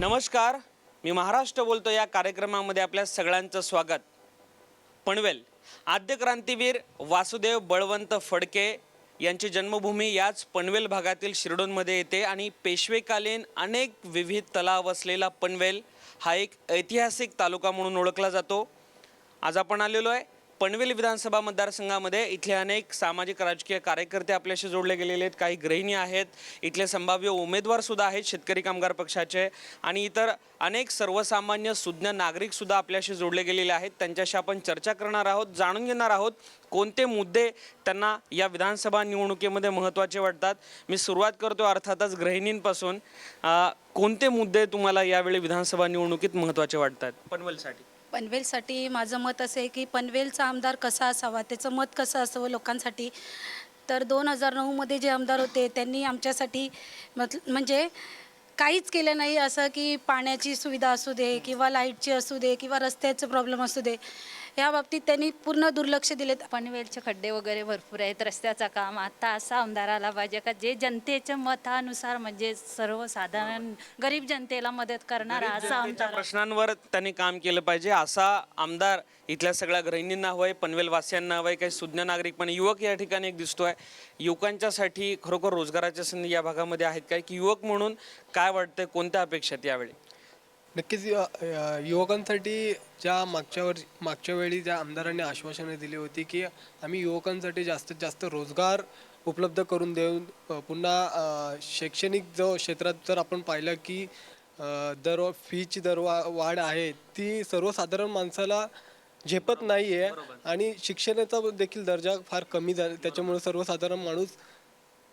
नमस्कार, मी महाराष्ट्र बोलतो या कार्यक्रमामध्ये आपल्या सगळ्यांचं स्वागत. पनवेल आद्य क्रांतीवीर वासुदेव बळवंत फडके यांची जन्मभूमी याच पनवेल भागातील शिरडोनमध्ये येते आणि पेशवेकालीन अनेक विविध तलाव असलेला पनवेल हा एक ऐतिहासिक तालुका म्हणून ओळखला जातो. आज आपण आलेलो आहे पनवेल विधानसभा मतदारसंघामध्ये. इथले अनेक सामाजिक राजकीय कार्यकर्ते आपल्याशी जोडले गेलेले आहेत, काही गृहिणी आहेत, इथले संभाव्य उमेदवारसुद्धा आहेत शेतकरी कामगार पक्षाचे, आणि इतर अनेक सर्वसामान्य सुज्ञ नागरिकसुद्धा आपल्याशी जोडले गेलेले आहेत. त्यांच्याशी आपण चर्चा करणार आहोत, जाणून घेणार आहोत कोणते मुद्दे त्यांना या विधानसभा निवडणुकीमध्ये महत्त्वाचे वाटतात. मी सुरुवात करतो अर्थातच गृहिणींपासून. कोणते मुद्दे तुम्हाला यावेळी विधानसभा निवडणुकीत महत्त्वाचे वाटतात पनवेलसाठी? पनवेलसाठी माझं मत असं आहे की पनवेलचा आमदार कसा असावा, त्याचं मत कसं असावं लोकांसाठी. तर 2009मध्ये जे आमदार होते त्यांनी आमच्यासाठी म्हणजे काहीच केलं नाही. असं की पाण्याची सुविधा असू दे किंवा लाईटची असू दे किंवा रस्त्याचं प्रॉब्लेम असू दे, या बाबतीत त्यांनी पूर्ण दुर्लक्ष दिले. पनवेलचे खड्डे वगैरे भरपूर आहेत, रस्त्याचं काम. आता असा आमदार आला पाहिजे का जे जनतेच्या मतानुसार म्हणजे सर्वसाधारण गरीब जनतेला मदत करणारा असा आमदार. प्रश्नांवर त्यांनी काम केलं पाहिजे असा आमदार इथल्या सगळ्या गृहिणींना हवंय, पनवेलवासियांना हवंय, काही सुज्ञ नागरिक पण युवक या ठिकाणी एक दिसतोय. युवकांच्यासाठी खरोखर रोजगाराच्या संधी या भागामध्ये आहेत काय, की युवक म्हणून काय वाटतंय, कोणत्या अपेक्षा आहेत यावेळी? नक्कीच युवकांसाठी ज्या मागच्या वेळी ज्या आमदारांनी आश्वासनं दिली होती की आम्ही युवकांसाठी जास्तीत जास्त रोजगार उपलब्ध करून देऊन, पुन्हा शैक्षणिक जो क्षेत्रात जर आपण पाहिलं की फीची वाढ आहे ती सर्वसाधारण माणसाला झेपत नाही आहे, आणि शिक्षणाचा देखील दर्जा फार कमी झाला, त्याच्यामुळे सर्वसाधारण माणूस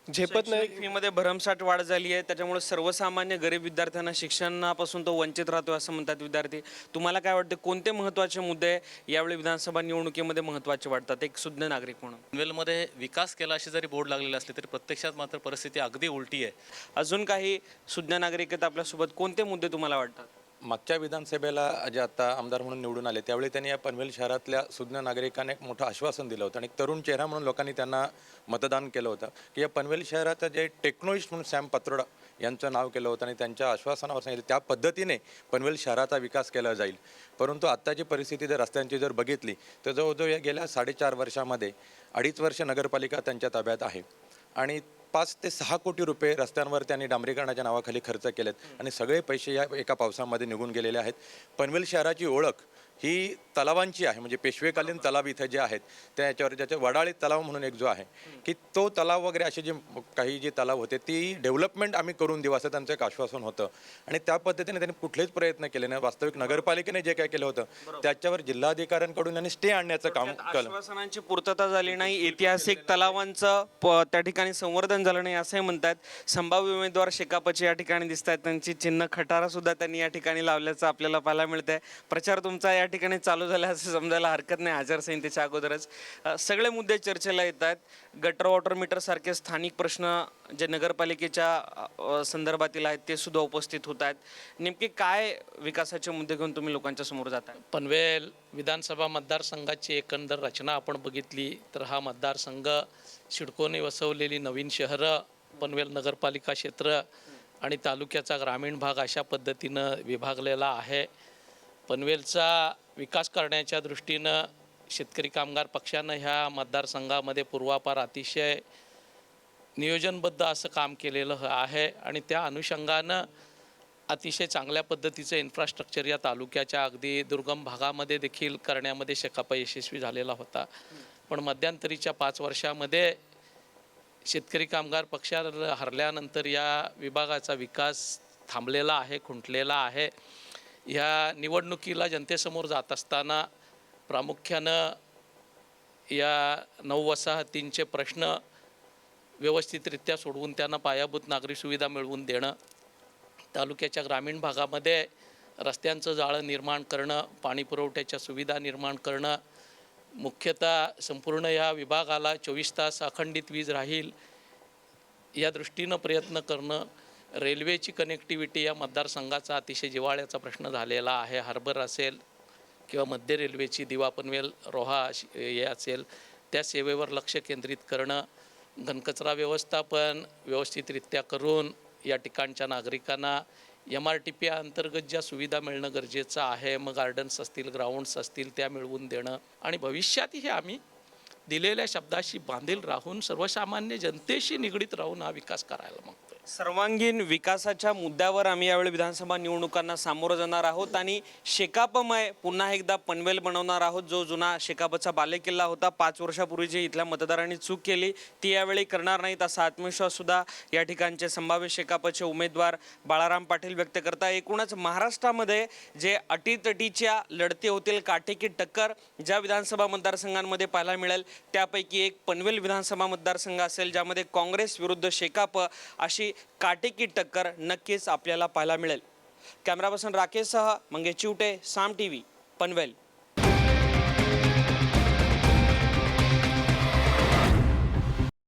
झेपत नाही. फीमध्ये भरमसाठ वाढ झाली आहे, त्याच्यामुळे सर्वसामान्य गरीब विद्यार्थ्यांना शिक्षणापासून तो वंचित राहतो असं म्हणतात विद्यार्थी. तुम्हाला काय वाटतं, कोणते महत्त्वाचे मुद्दे यावेळी विधानसभा निवडणुकीमध्ये महत्त्वाचे वाटतात एक सुज्ञ नागरिक म्हणून? पनवेलमध्ये विकास केला अशी जरी बोर्ड लागलेले असले तरी प्रत्यक्षात मात्र परिस्थिती अगदी उलटी आहे. अजून काही सुज्ञ नागरिक आहेत आपल्यासोबत, कोणते मुद्दे तुम्हाला वाटतात? मागच्या विधानसभेला जे आता आमदार म्हणून निवडून आले त्यावेळी त्यांनी या पनवेल शहरातल्या सुज्ञ नागरिकांना एक मोठं आश्वासन दिलं होतं आणि एक तरुण चेहरा म्हणून लोकांनी त्यांना मतदान केलं होतं की या पनवेल शहराचं जे टेक्नॉलॉजिस्ट म्हणून सॅम पत्रोडा यांचं नाव केलं होतं आणि त्यांच्या आश्वासनावर सांगितलं त्या पद्धतीने पनवेल शहराचा विकास केला जाईल. परंतु आत्ताची परिस्थिती जर रस्त्यांची जर बघितली तर जवळजवळ या गेल्या 4.5 वर्षामध्ये 2.5 वर्ष नगरपालिका त्यांच्या ताब्यात आहे आणि 5 ते 6 कोटी रुपये रस्त्यांवर त्यांनी डांबरीकरणाच्या नावाखाली खर्च केलेत आणि सगळे पैसे या एका पावसामध्ये निघून गेलेले आहेत. पनवेल शहराची ओळख ही तलावांची आहे, म्हणजे पेशवेकालीन तलाव इथं जे आहेत त्याच्यावर ज्याचे वडाळी तलाव म्हणून एक जो आहे की तो तलाव वगैरे असे जे काही जे तलाव होते ती डेव्हलपमेंट आम्ही करून देऊ असं त्यांचं एक आश्वासन होतं आणि त्या पद्धतीने त्यांनी कुठलेच प्रयत्न केले नाही. वास्तविक नगरपालिकेने जे काय केलं होतं त्याच्यावर जिल्हाधिकाऱ्यांकडून त्यांनी स्टे आणण्याचं काम केलं. आश्वासनांची पूर्तता झाली नाही, ऐतिहासिक तलावांचं त्या ठिकाणी संवर्धन झालं नाही असंही म्हणतात. संभाव्य उमेदवार शेकापचे या ठिकाणी दिसत आहेत, त्यांची चिन्ह खटारा सुद्धा त्यांनी या ठिकाणी लावल्याचं आपल्याला पाहायला मिळतंय. प्रचार तुमचा या ठिकाणी चालू झाला असं समजायला हरकत नाही आचारसंहितेच्या अगोदरच. सगळे मुद्दे चर्चेला येतात. गटर वॉटर मीटर सारखे स्थानिक प्रश्न जे नगरपालिकेच्या संदर्भातील आहेत ते सुद्धा उपस्थित होत आहेत. नेमके काय विकासाचे मुद्दे घेऊन तुम्ही लोकांच्या समोर जाता? पनवेल विधानसभा मतदारसंघाची एकंदर रचना आपण बघितली तर हा मतदारसंघ सिडकोने वसवलेली नवीन शहरं, पनवेल नगरपालिका क्षेत्र आणि तालुक्याचा ग्रामीण भाग अशा पद्धतीनं विभागलेला आहे. पनवेलचा विकास करण्याच्या दृष्टीनं शेतकरी कामगार पक्षानं ह्या मतदारसंघामध्ये पूर्वापार अतिशय नियोजनबद्ध असं काम केलेलं आहे आणि त्या अनुषंगानं अतिशय चांगल्या पद्धतीचं इन्फ्रास्ट्रक्चर या तालुक्याच्या अगदी दुर्गम भागामध्ये देखील करण्यामध्ये शेकाप यशस्वी झालेला होता. पण मध्यंतरीच्या 5 वर्षामध्ये शेतकरी कामगार पक्षाला हरल्यानंतर या विभागाचा विकास थांबलेला आहे, खुंटलेला आहे. ह्या निवडणुकीला जनतेसमोर जात असताना प्रामुख्यानं या 9 वसाहतींचे प्रश्न व्यवस्थितरित्या सोडवून त्यांना पायाभूत नागरी सुविधा मिळवून देणं, तालुक्याच्या ग्रामीण भागामध्ये रस्त्यांचं जाळं निर्माण करणं, पाणी पुरवठ्याच्या सुविधा निर्माण करणं, मुख्यतः संपूर्ण या विभागाला 24 तास अखंडित वीज राहील या दृष्टीनं प्रयत्न करणं, रेल्वेची कनेक्टिव्हिटी या मतदारसंघाचा अतिशय जिव्हाळ्याचा प्रश्न झालेला आहे. हार्बर असेल किंवा मध्य रेल्वेची दिवा पनवेल रोहा हे असेल त्या सेवेवर लक्ष केंद्रित करणं, घनकचरा व्यवस्थापन व्यवस्थितरित्या करून या ठिकाणच्या नागरिकांना MRTP अंतर्गत ज्या सुविधा मिळणं गरजेचं आहे, मग गार्डन्स असतील, ग्राउंड्स असतील, त्या मिळवून देणं आणि भविष्यातही आम्ही दिलेल्या शब्दाशी बांधील राहून सर्वसामान्य जनतेशी निगडीत राहून हा विकास करायला मागतोय. सर्वांगीण विकासाच्या मुद्द्यावर आम्ही यावेळी विधानसभा निवडणुकांना सामोरं जाणार आहोत आणि शेकापमय पुन्हा एकदा पनवेल बनवणार आहोत. जो जुना शेकापचा बालेकिल्ला होता, 5 वर्षापूर्वी जी इथल्या मतदारांनी चूक केली ती यावेळी करणार नाहीत असा आत्मविश्वास सुद्धा या ठिकाणचे संभाव्य शेकापचे उमेदवार बाळाराम पाटील व्यक्त करतात. एकूणच महाराष्ट्रामध्ये जे अटीतटीच्या लढती होतील, काटेकी टक्कर ज्या विधानसभा मतदारसंघांमध्ये पाहायला मिळेल त्यापैकी एक पनवेल विधानसभा मतदारसंघ असेल, ज्यामध्ये काँग्रेस विरुद्ध शेकाप अशी काटेकी टक्कर नक्कीच आपल्याला पाहायला मिळेल. कॅमेरा पर्सन राकेशसह मंगेश चिवटे, साम TV, पनवेल.